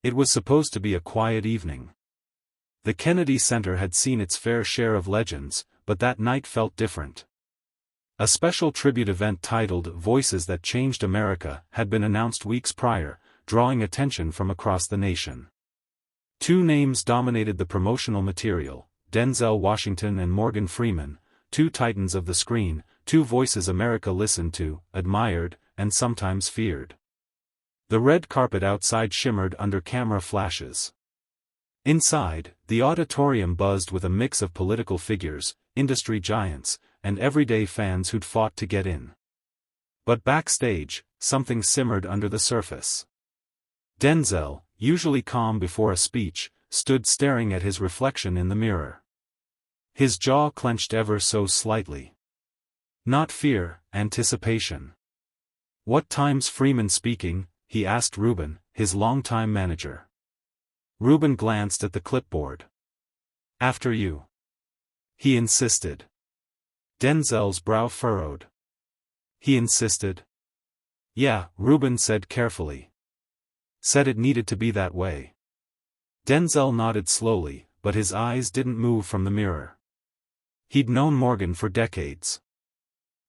It was supposed to be a quiet evening. The Kennedy Center had seen its fair share of legends, but that night felt different. A special tribute event titled Voices That Changed America had been announced weeks prior, drawing attention from across the nation. Two names dominated the promotional material: Denzel Washington and Morgan Freeman, two titans of the screen, two voices America listened to, admired, and sometimes feared. The red carpet outside shimmered under camera flashes. Inside, the auditorium buzzed with a mix of political figures, industry giants, and everyday fans who'd fought to get in. But backstage, something simmered under the surface. Denzel, usually calm before a speech, stood staring at his reflection in the mirror. His jaw clenched ever so slightly. Not fear, anticipation. "What time's Freeman speaking?" he asked Ruben, his longtime manager. Ruben glanced at the clipboard. "After you," he insisted. Denzel's brow furrowed. "He insisted?" "Yeah," Ruben said carefully. "Said it needed to be that way." Denzel nodded slowly, but his eyes didn't move from the mirror. He'd known Morgan for decades.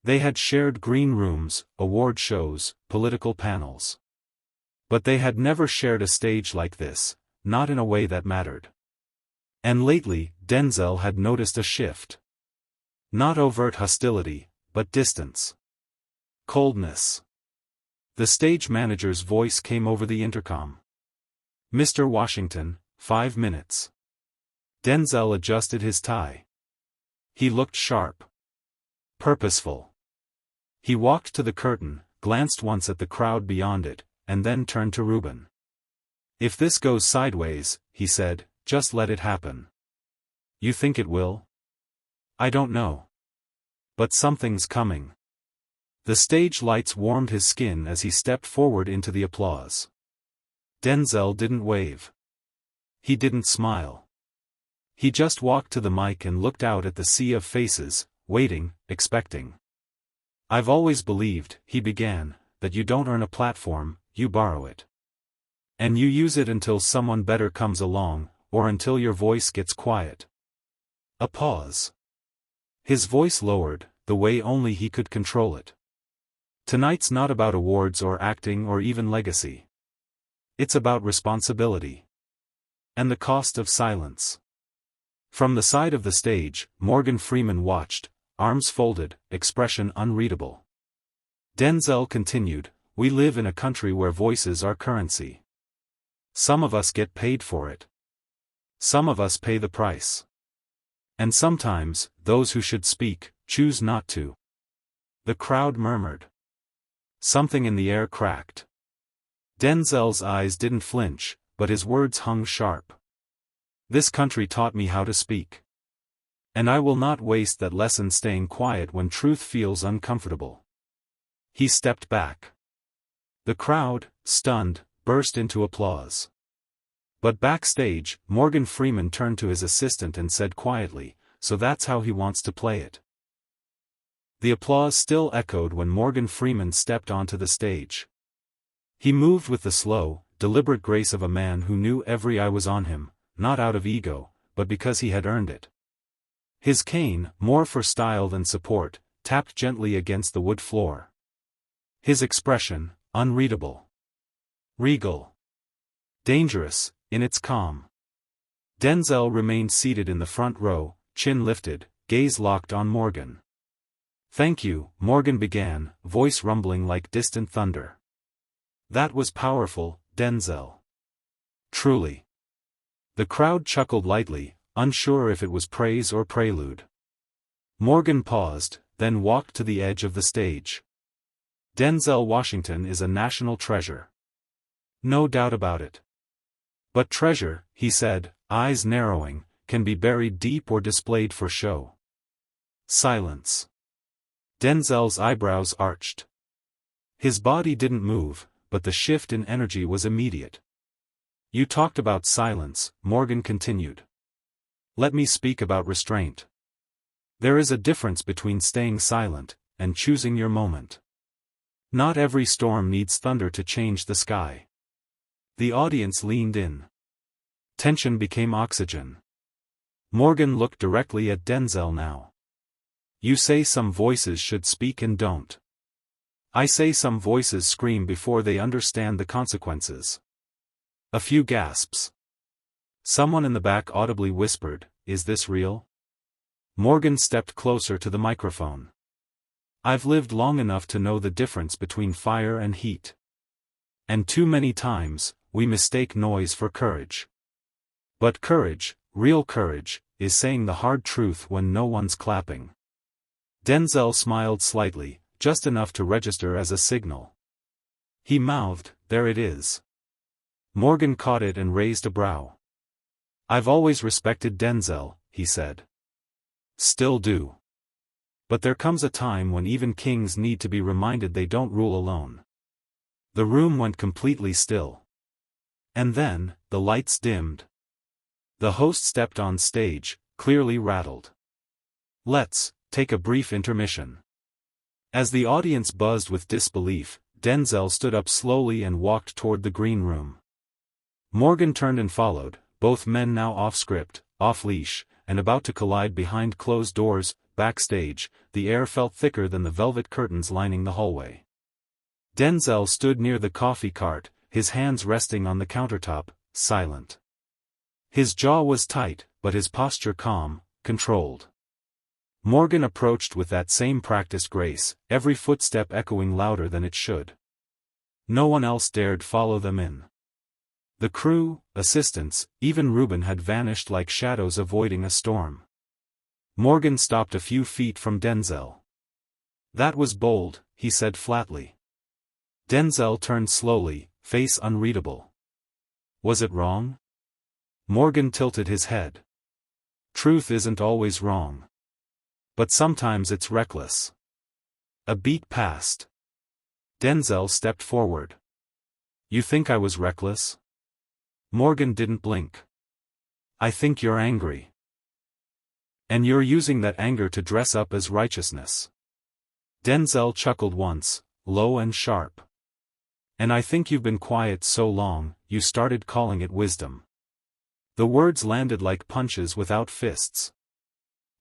They had shared green rooms, award shows, political panels. But they had never shared a stage like this, not in a way that mattered. And lately, Denzel had noticed a shift. Not overt hostility, but distance. Coldness. The stage manager's voice came over the intercom. "Mr. Washington, 5 minutes." Denzel adjusted his tie. He looked sharp. Purposeful. He walked to the curtain, glanced once at the crowd beyond it, and then turned to Ruben. "If this goes sideways," he said, "just let it happen." "You think it will?" "I don't know. But something's coming." The stage lights warmed his skin as he stepped forward into the applause. Denzel didn't wave. He didn't smile. He just walked to the mic and looked out at the sea of faces, waiting, expecting. "I've always believed," he began, "that you don't earn a platform, you borrow it. And you use it until someone better comes along, or until your voice gets quiet." A pause. His voice lowered, the way only he could control it. "Tonight's not about awards or acting or even legacy. It's about responsibility. And the cost of silence." From the side of the stage, Morgan Freeman watched, arms folded, expression unreadable. Denzel continued, "We live in a country where voices are currency. Some of us get paid for it. Some of us pay the price. And sometimes, those who should speak, choose not to." The crowd murmured. Something in the air cracked. Denzel's eyes didn't flinch, but his words hung sharp. "This country taught me how to speak. And I will not waste that lesson staying quiet when truth feels uncomfortable." He stepped back. The crowd, stunned, burst into applause. But backstage, Morgan Freeman turned to his assistant and said quietly, "So that's how he wants to play it." The applause still echoed when Morgan Freeman stepped onto the stage. He moved with the slow, deliberate grace of a man who knew every eye was on him, not out of ego, but because he had earned it. His cane, more for style than support, tapped gently against the wood floor. His expression, unreadable. Regal. Dangerous, in its calm. Denzel remained seated in the front row, chin lifted, gaze locked on Morgan. "Thank you," Morgan began, voice rumbling like distant thunder. "That was powerful, Denzel. Truly." The crowd chuckled lightly, unsure if it was praise or prelude. Morgan paused, then walked to the edge of the stage. "Denzel Washington is a national treasure. No doubt about it. But treasure," he said, eyes narrowing, "can be buried deep or displayed for show." Silence. Denzel's eyebrows arched. His body didn't move, but the shift in energy was immediate. "You talked about silence," Morgan continued. "Let me speak about restraint. There is a difference between staying silent and choosing your moment. Not every storm needs thunder to change the sky. The audience leaned in. Tension became oxygen. Morgan looked directly at Denzel now. You say some voices should speak and don't. I say some voices scream before they understand the consequences. A few gasps. Someone in the back audibly whispered, "Is this real?" Morgan stepped closer to the microphone. I've lived long enough to know the difference between fire and heat. And too many times, we mistake noise for courage. But courage, real courage, is saying the hard truth when no one's clapping. Denzel smiled slightly, just enough to register as a signal. He mouthed, "There it is." Morgan caught it and raised a brow. I've always respected Denzel, he said. Still do. But there comes a time when even kings need to be reminded they don't rule alone. The room went completely still. And then, the lights dimmed. The host stepped on stage, clearly rattled. Let's take a brief intermission. As the audience buzzed with disbelief, Denzel stood up slowly and walked toward the green room. Morgan turned and followed, both men now off-script, off-leash, and about to collide behind closed doors. Backstage, the air felt thicker than the velvet curtains lining the hallway. Denzel stood near the coffee cart, his hands resting on the countertop, silent. His jaw was tight, but his posture calm, controlled. Morgan approached with that same practiced grace, every footstep echoing louder than it should. No one else dared follow them in. The crew, assistants, even Reuben had vanished like shadows avoiding a storm. Morgan stopped a few feet from Denzel. That was bold, he said flatly. Denzel turned slowly, face unreadable. Was it wrong? Morgan tilted his head. Truth isn't always wrong. But sometimes it's reckless. A beat passed. Denzel stepped forward. You think I was reckless? Morgan didn't blink. I think you're angry. And you're using that anger to dress up as righteousness. Denzel chuckled once, low and sharp. And I think you've been quiet so long, you started calling it wisdom. The words landed like punches without fists.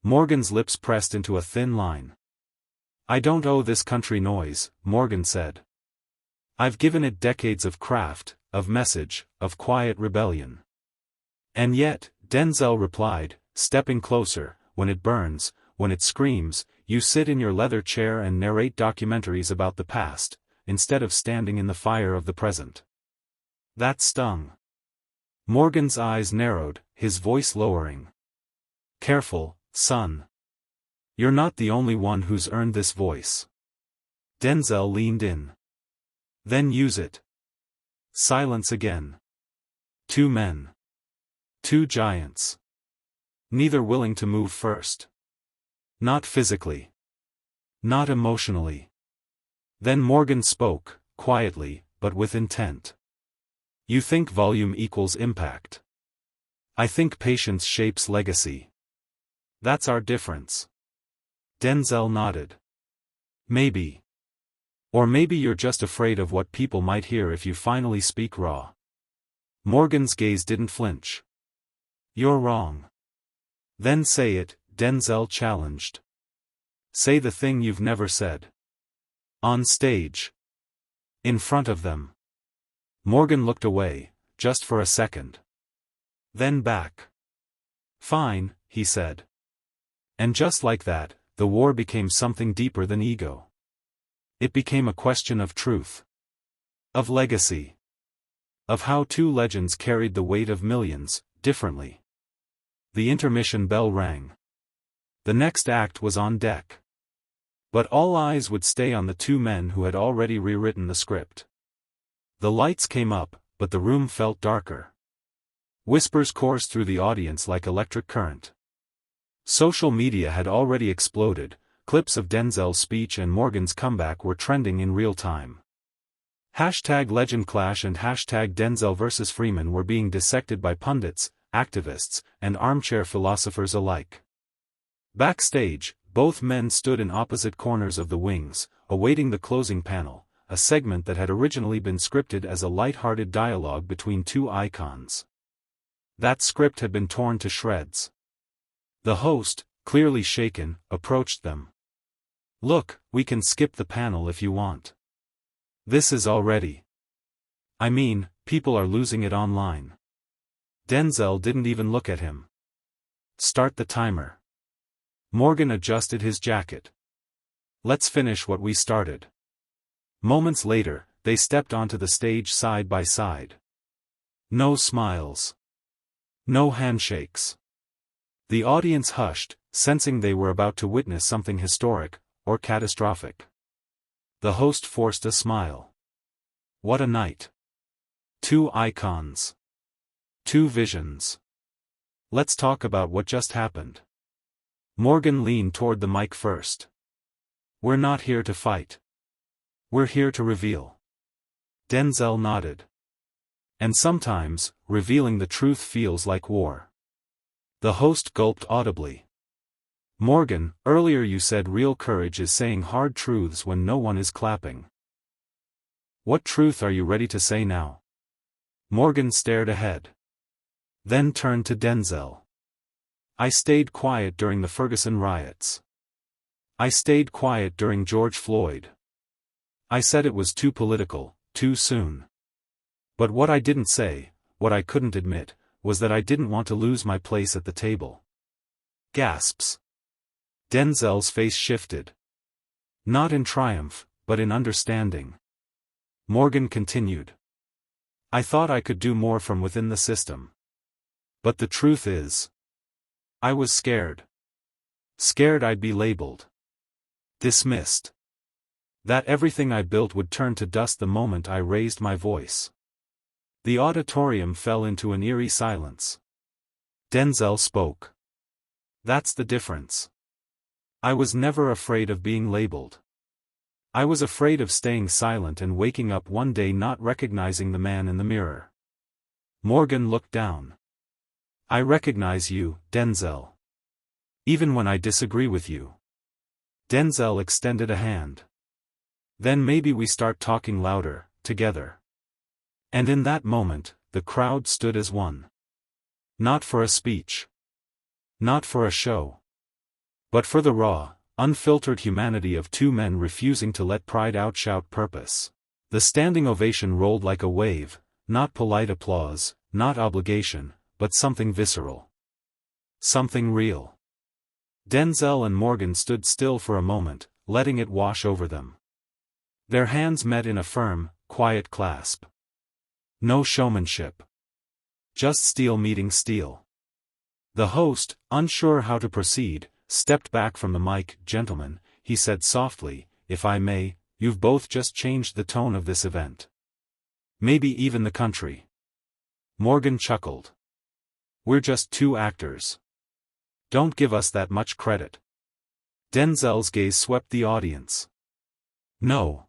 Morgan's lips pressed into a thin line. I don't owe this country noise, Morgan said. I've given it decades of craft, of message, of quiet rebellion. And yet, Denzel replied, stepping closer, when it burns, when it screams, you sit in your leather chair and narrate documentaries about the past, instead of standing in the fire of the present. That stung. Morgan's eyes narrowed, his voice lowering. Careful, son. You're not the only one who's earned this voice. Denzel leaned in. Then use it. Silence again. Two men. Two giants. Neither willing to move first. Not physically. Not emotionally. Then Morgan spoke, quietly, but with intent. You think volume equals impact. I think patience shapes legacy. That's our difference. Denzel nodded. Maybe. Or maybe you're just afraid of what people might hear if you finally speak raw. Morgan's gaze didn't flinch. You're wrong. Then say it, Denzel challenged. Say the thing you've never said. On stage. In front of them. Morgan looked away, just for a second. Then back. Fine, he said. And just like that, the war became something deeper than ego. It became a question of truth. Of legacy. Of how two legends carried the weight of millions, differently. The intermission bell rang. The next act was on deck. But all eyes would stay on the two men who had already rewritten the script. The lights came up, but the room felt darker. Whispers coursed through the audience like electric current. Social media had already exploded, clips of Denzel's speech and Morgan's comeback were trending in real time. #LegendClash and #Denzel vs Freeman were being dissected by pundits, activists, and armchair philosophers alike. Backstage, both men stood in opposite corners of the wings, awaiting the closing panel, a segment that had originally been scripted as a light-hearted dialogue between two icons. That script had been torn to shreds. The host, clearly shaken, approached them. "Look, we can skip the panel if you want. This is already. I mean, people are losing it online." Denzel didn't even look at him. "Start the timer." Morgan adjusted his jacket. "Let's finish what we started." Moments later, they stepped onto the stage side by side. No smiles. No handshakes. The audience hushed, sensing they were about to witness something historic, or catastrophic. The host forced a smile. What a night. Two icons. Two visions. Let's talk about what just happened. Morgan leaned toward the mic first. "We're not here to fight. We're here to reveal." Denzel nodded. "And sometimes, revealing the truth feels like war." The host gulped audibly. "Morgan, earlier you said real courage is saying hard truths when no one is clapping. What truth are you ready to say now?" Morgan stared ahead. Then turned to Denzel. "I stayed quiet during the Ferguson riots. I stayed quiet during George Floyd. I said it was too political, too soon. But what I didn't say, what I couldn't admit, was that I didn't want to lose my place at the table." Gasps. Denzel's face shifted. Not in triumph, but in understanding. Morgan continued. "I thought I could do more from within the system. But the truth is, I was scared. Scared I'd be labeled. Dismissed. That everything I built would turn to dust the moment I raised my voice." The auditorium fell into an eerie silence. Denzel spoke. "That's the difference. I was never afraid of being labeled. I was afraid of staying silent and waking up one day not recognizing the man in the mirror." Morgan looked down. "I recognize you, Denzel. Even when I disagree with you." Denzel extended a hand. "Then maybe we start talking louder, together." And in that moment, the crowd stood as one. Not for a speech. Not for a show. But for the raw, unfiltered humanity of two men refusing to let pride outshout purpose. The standing ovation rolled like a wave, not polite applause, not obligation, but something visceral. Something real. Denzel and Morgan stood still for a moment, letting it wash over them. Their hands met in a firm, quiet clasp. No showmanship. Just steel meeting steel. The host, unsure how to proceed, stepped back from the mic. "Gentlemen," he said softly, "if I may, you've both just changed the tone of this event. Maybe even the country." Morgan chuckled. "We're just two actors. Don't give us that much credit." Denzel's gaze swept the audience. "No.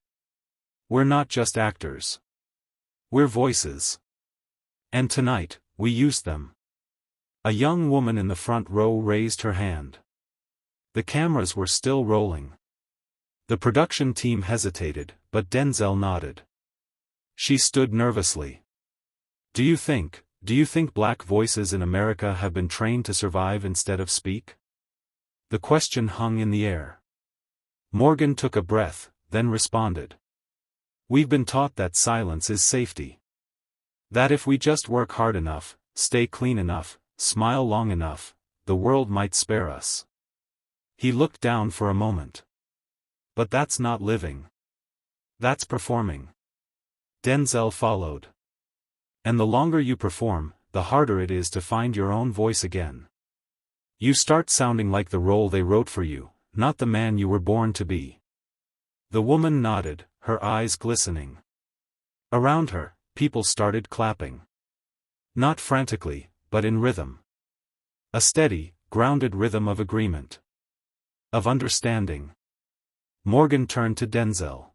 We're not just actors. We're voices. And tonight, we used them." A young woman in the front row raised her hand. The cameras were still rolling. The production team hesitated, but Denzel nodded. She stood nervously. Do you think black voices in America have been trained to survive instead of speak?" The question hung in the air. Morgan took a breath, then responded. "We've been taught that silence is safety. That if we just work hard enough, stay clean enough, smile long enough, the world might spare us." He looked down for a moment. "But that's not living. That's performing." Denzel followed. "And the longer you perform, the harder it is to find your own voice again. You start sounding like the role they wrote for you, not the man you were born to be." The woman nodded, her eyes glistening. Around her, people started clapping. Not frantically, but in rhythm. A steady, grounded rhythm of agreement. Of understanding. Morgan turned to Denzel.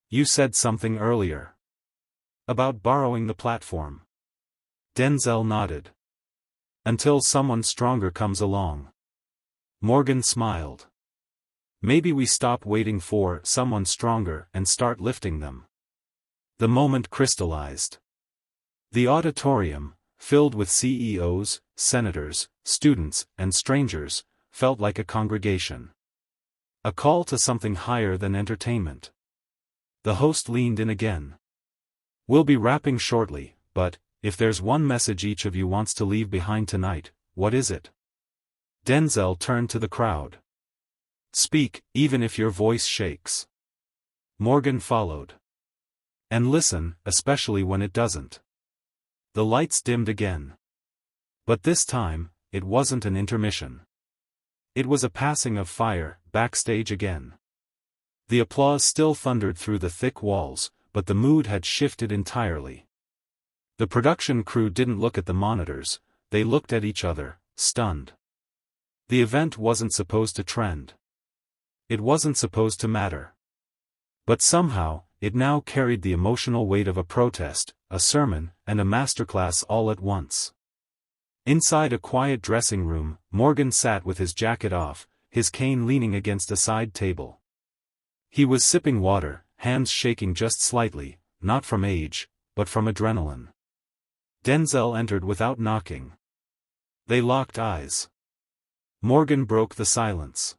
"You said something earlier. About borrowing the platform." Denzel nodded. "Until someone stronger comes along." Morgan smiled. Maybe we stop waiting for someone stronger and start lifting them. The moment crystallized. The auditorium, filled with CEOs, senators, students, and strangers, felt like a congregation. A call to something higher than entertainment. The host leaned in again. We'll be wrapping shortly, but, if there's one message each of you wants to leave behind tonight, what is it? Denzel turned to the crowd. Speak, even if your voice shakes. Morgan followed. And listen, especially when it doesn't. The lights dimmed again. But this time, it wasn't an intermission. It was a passing of fire, backstage again. The applause still thundered through the thick walls, but the mood had shifted entirely. The production crew didn't look at the monitors, they looked at each other, stunned. The event wasn't supposed to trend. It wasn't supposed to matter. But somehow, it now carried the emotional weight of a protest, a sermon, and a masterclass all at once. Inside a quiet dressing room, Morgan sat with his jacket off, his cane leaning against a side table. He was sipping water, hands shaking just slightly, not from age, but from adrenaline. Denzel entered without knocking. They locked eyes. Morgan broke the silence.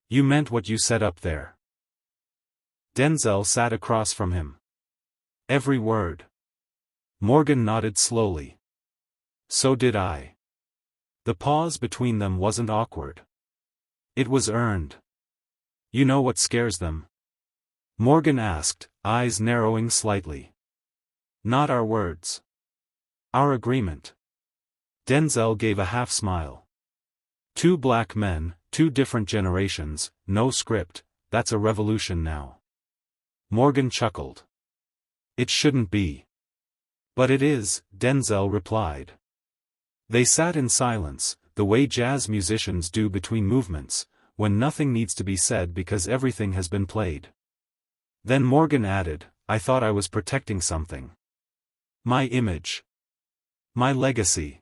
You meant what you said up there. Denzel sat across from him. Every word. Morgan nodded slowly. So did I. The pause between them wasn't awkward. It was earned. You know what scares them? Morgan asked, eyes narrowing slightly. Not our words. Our agreement. Denzel gave a half smile. Two black men, two different generations, no script, that's a revolution now. Morgan chuckled. It shouldn't be. But it is, Denzel replied. They sat in silence, the way jazz musicians do between movements, when nothing needs to be said because everything has been played. Then Morgan added, I thought I was protecting something. My image. My legacy.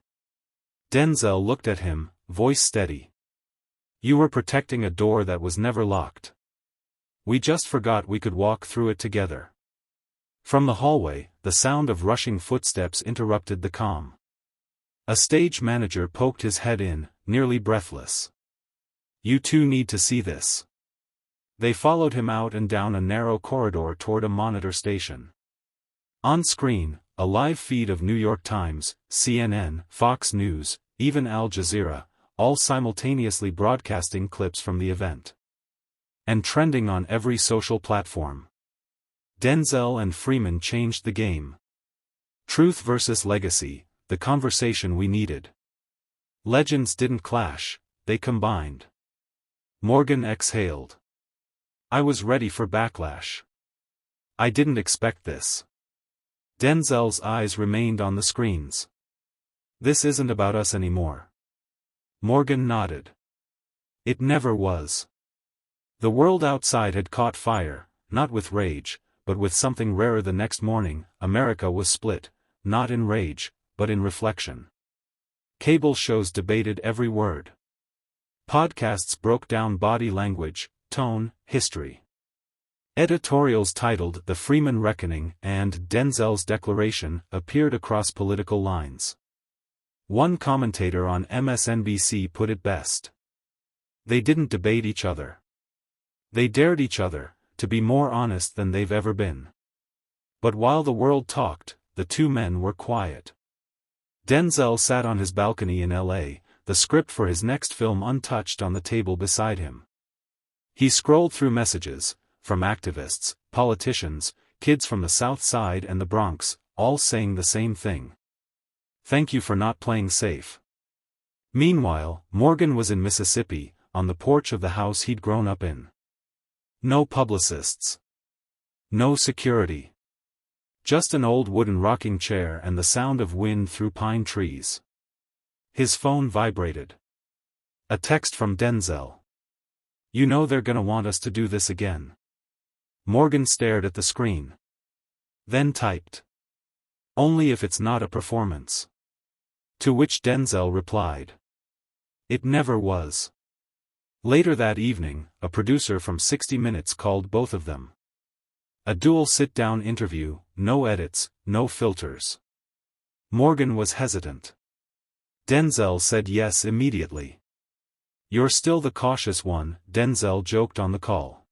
Denzel looked at him, voice steady. You were protecting a door that was never locked. We just forgot we could walk through it together. From the hallway, the sound of rushing footsteps interrupted the calm. A stage manager poked his head in, nearly breathless. You two need to see this. They followed him out and down a narrow corridor toward a monitor station. On screen, a live feed of New York Times, CNN, Fox News, even Al Jazeera, all simultaneously broadcasting clips from the event. And trending on every social platform. Denzel and Freeman changed the game. Truth versus legacy, the conversation we needed. Legends didn't clash, they combined. Morgan exhaled. I was ready for backlash. I didn't expect this. Denzel's eyes remained on the screens. This isn't about us anymore. Morgan nodded. It never was. The world outside had caught fire, not with rage, but with something rarer. The next morning, America was split, not in rage, but in reflection. Cable shows debated every word. Podcasts broke down body language, tone, history. Editorials titled The Freeman Reckoning and Denzel's Declaration appeared across political lines. One commentator on MSNBC put it best. They didn't debate each other. They dared each other to be more honest than they've ever been. But while the world talked, the two men were quiet. Denzel sat on his balcony in LA, the script for his next film untouched on the table beside him. He scrolled through messages, from activists, politicians, kids from the South Side and the Bronx, all saying the same thing. Thank you for not playing safe. Meanwhile, Morgan was in Mississippi, on the porch of the house he'd grown up in. No publicists. No security. Just an old wooden rocking chair and the sound of wind through pine trees. His phone vibrated. A text from Denzel. You know they're gonna want us to do this again. Morgan stared at the screen. Then typed. Only if it's not a performance. To which Denzel replied. It never was. Later that evening, a producer from 60 Minutes called both of them. A dual sit-down interview, no edits, no filters. Morgan was hesitant. Denzel said yes immediately. "You're still the cautious one," Denzel joked on the call.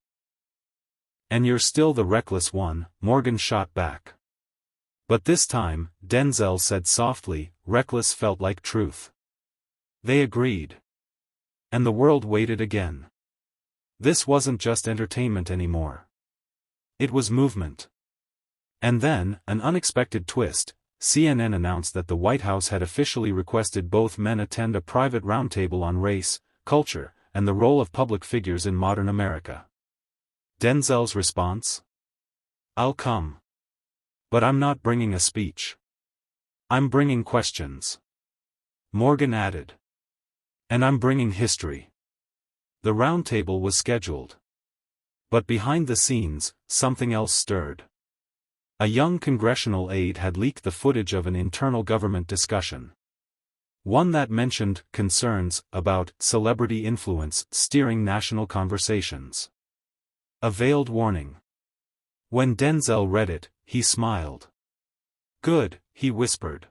"And you're still the reckless one," Morgan shot back. But this time, Denzel said softly, reckless felt like truth. They agreed. And the world waited again. This wasn't just entertainment anymore. It was movement. And then, an unexpected twist, CNN announced that the White House had officially requested both men attend a private roundtable on race, culture, and the role of public figures in modern America. Denzel's response? "I'll come. But I'm not bringing a speech. I'm bringing questions." Morgan added. "And I'm bringing history." The roundtable was scheduled. But behind the scenes, something else stirred. A young congressional aide had leaked the footage of an internal government discussion. One that mentioned concerns about celebrity influence steering national conversations. A veiled warning. When Denzel read it, he smiled. "Good," he whispered.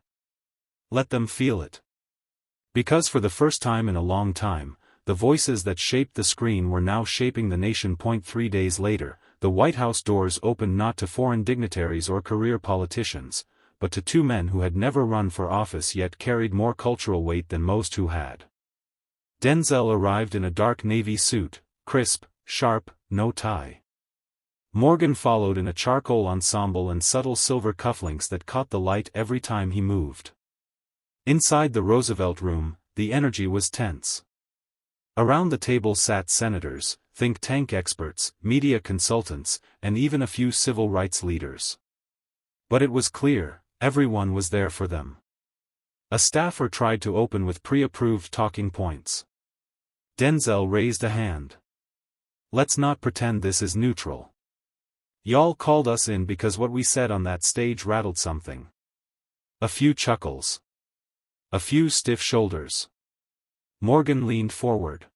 "Let them feel it." Because for the first time in a long time, the voices that shaped the screen were now shaping the nation. 3 days later, the White House doors opened not to foreign dignitaries or career politicians, but to two men who had never run for office yet carried more cultural weight than most who had. Denzel arrived in a dark navy suit, crisp, sharp, no tie. Morgan followed in a charcoal ensemble and subtle silver cufflinks that caught the light every time he moved. Inside the Roosevelt Room, the energy was tense. Around the table sat senators, think tank experts, media consultants, and even a few civil rights leaders. But it was clear, everyone was there for them. A staffer tried to open with pre-approved talking points. Denzel raised a hand. "Let's not pretend this is neutral. Y'all called us in because what we said on that stage rattled something." A few chuckles. A few stiff shoulders. Morgan leaned forward.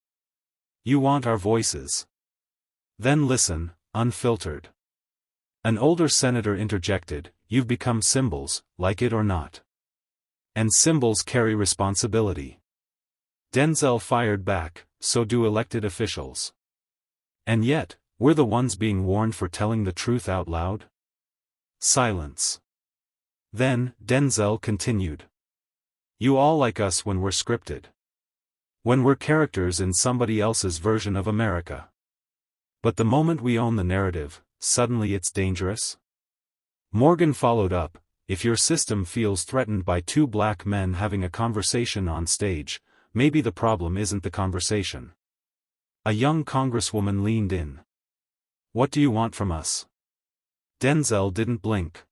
"You want our voices? Then listen, unfiltered." An older senator interjected, "You've become symbols, like it or not. And symbols carry responsibility." Denzel fired back, "So do elected officials. And yet, we're the ones being warned for telling the truth out loud." Silence. Then, Denzel continued. "You all like us when we're scripted. When we're characters in somebody else's version of America. But the moment we own the narrative, suddenly it's dangerous." Morgan followed up, "If your system feels threatened by two black men having a conversation on stage, maybe the problem isn't the conversation." A young congresswoman leaned in. "What do you want from us?" Denzel didn't blink.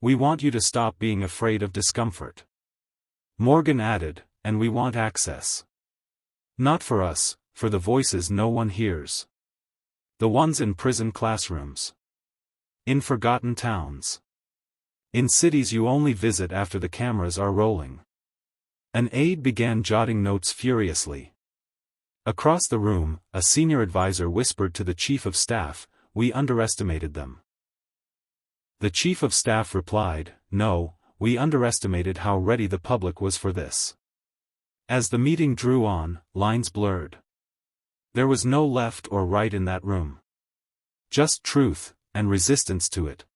"We want you to stop being afraid of discomfort." Morgan added, "And we want access. Not for us, for the voices no one hears. The ones in prison classrooms. In forgotten towns. In cities you only visit after the cameras are rolling." An aide began jotting notes furiously. Across the room, a senior advisor whispered to the chief of staff, "We underestimated them." The chief of staff replied, "No, we underestimated how ready the public was for this." As the meeting drew on, lines blurred. There was no left or right in that room. Just truth, and resistance to it.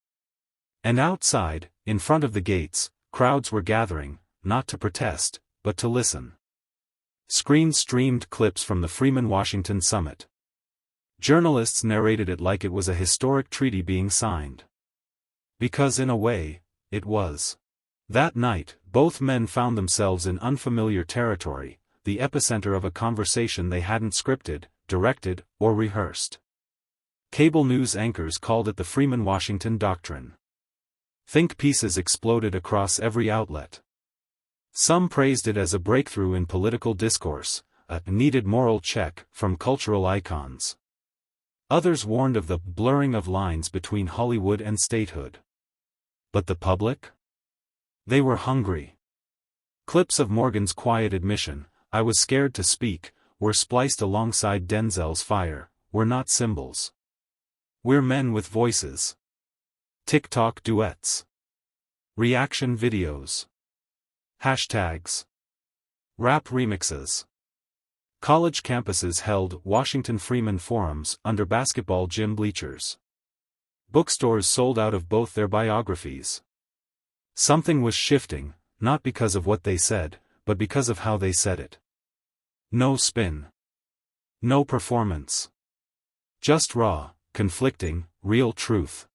And outside, in front of the gates, crowds were gathering, not to protest, but to listen. Screens streamed clips from the Freeman, Washington summit. Journalists narrated it like it was a historic treaty being signed. Because in a way, it was. That night, both men found themselves in unfamiliar territory, the epicenter of a conversation they hadn't scripted, directed, or rehearsed. Cable news anchors called it the Freeman Washington Doctrine. Think pieces exploded across every outlet. Some praised it as a breakthrough in political discourse, a needed moral check from cultural icons. Others warned of the blurring of lines between Hollywood and statehood. But the public? They were hungry. Clips of Morgan's quiet admission, "I was scared to speak," were spliced alongside Denzel's fire. We're not symbols. We're men with voices. TikTok duets. Reaction videos. Hashtags. Rap remixes. College campuses held Washington Freeman forums under basketball gym bleachers. Bookstores sold out of both their biographies. Something was shifting, not because of what they said, but because of how they said it. No spin. No performance. Just raw, conflicting, real truth.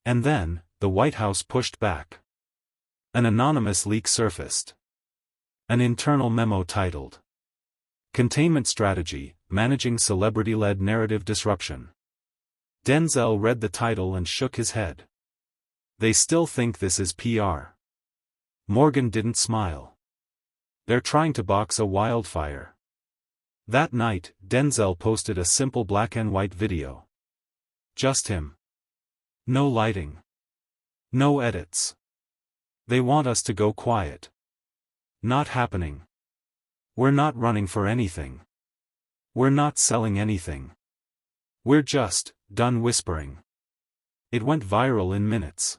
And then, the White House pushed back. An anonymous leak surfaced. An internal memo titled Containment Strategy, Managing Celebrity-Led Narrative Disruption. Denzel read the title and shook his head. They still think this is PR. Morgan didn't smile. They're trying to box a wildfire. That night, Denzel posted a simple black and white video. Just him. No lighting. No edits. They want us to go quiet. Not happening. We're not running for anything. We're not selling anything. We're just done whispering. It went viral in minutes.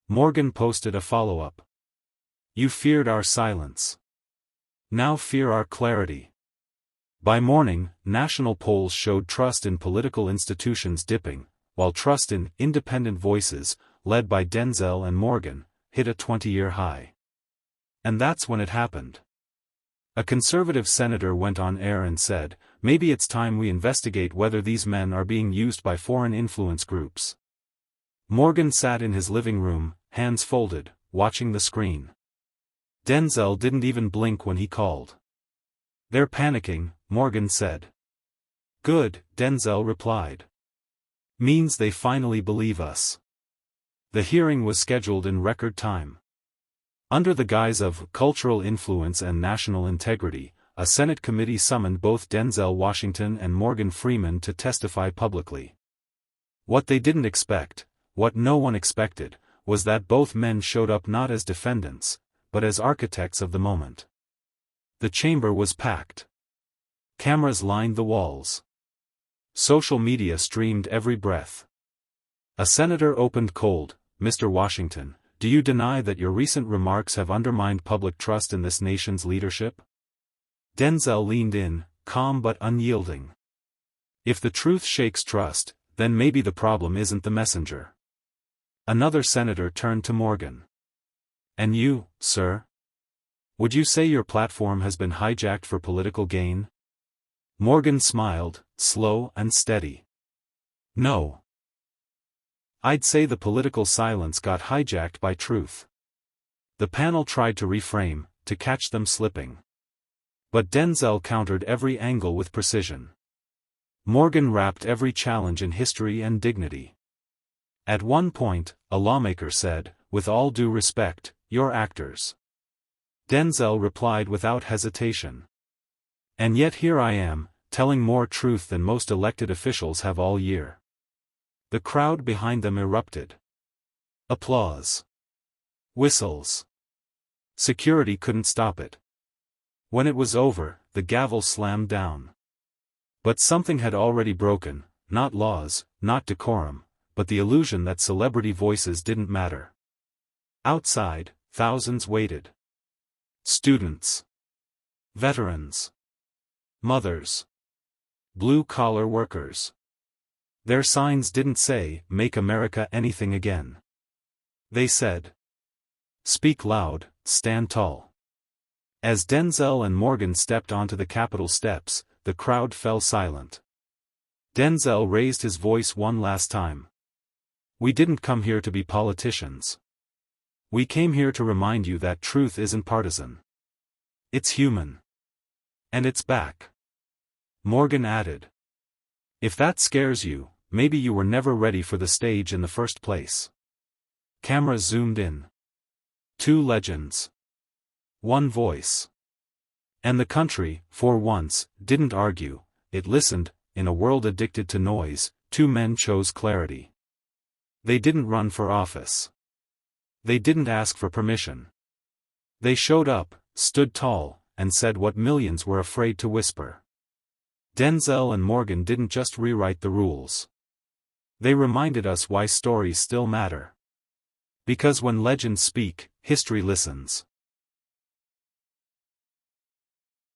Morgan posted a follow-up. You feared our silence. Now fear our clarity. By morning, national polls showed trust in political institutions dipping, while trust in independent voices, led by Denzel and Morgan, hit a 20-year high. And that's when it happened. A conservative senator went on air and said, maybe it's time we investigate whether these men are being used by foreign influence groups. Morgan sat in his living room, hands folded, watching the screen. Denzel didn't even blink when he called. They're panicking, Morgan said. Good, Denzel replied. Means they finally believe us. The hearing was scheduled in record time. Under the guise of cultural influence and national integrity, a Senate committee summoned both Denzel Washington and Morgan Freeman to testify publicly. What they didn't expect, what no one expected, was that both men showed up not as defendants, but as architects of the moment. The chamber was packed. Cameras lined the walls. Social media streamed every breath. A senator opened cold. Mr. Washington, do you deny that your recent remarks have undermined public trust in this nation's leadership? Denzel leaned in, calm but unyielding. If the truth shakes trust, then maybe the problem isn't the messenger. Another senator turned to Morgan. And you, sir? Would you say your platform has been hijacked for political gain? Morgan smiled, slow and steady. No. I'd say the political silence got hijacked by truth. The panel tried to reframe, to catch them slipping. But Denzel countered every angle with precision. Morgan wrapped every challenge in history and dignity. At one point, a lawmaker said, with all due respect, you're actors. Denzel replied without hesitation. And yet here I am, telling more truth than most elected officials have all year. The crowd behind them erupted. Applause. Whistles. Security couldn't stop it. When it was over, the gavel slammed down. But something had already broken, not laws, not decorum, but the illusion that celebrity voices didn't matter. Outside, thousands waited. Students. Veterans. Mothers. Blue-collar workers. Their signs didn't say, "Make America Anything Again." They said, "Speak loud, stand tall." As Denzel and Morgan stepped onto the Capitol steps, the crowd fell silent. Denzel raised his voice one last time. We didn't come here to be politicians. We came here to remind you that truth isn't partisan. It's human. And it's back. Morgan added. If that scares you, maybe you were never ready for the stage in the first place. Cameras zoomed in. 2 legends. 1 voice. And the country, for once, didn't argue, it listened. In a world addicted to noise, 2 men chose clarity. They didn't run for office. They didn't ask for permission. They showed up, stood tall, and said what millions were afraid to whisper. Denzel and Morgan didn't just rewrite the rules. They reminded us why stories still matter. Because when legends speak, history listens.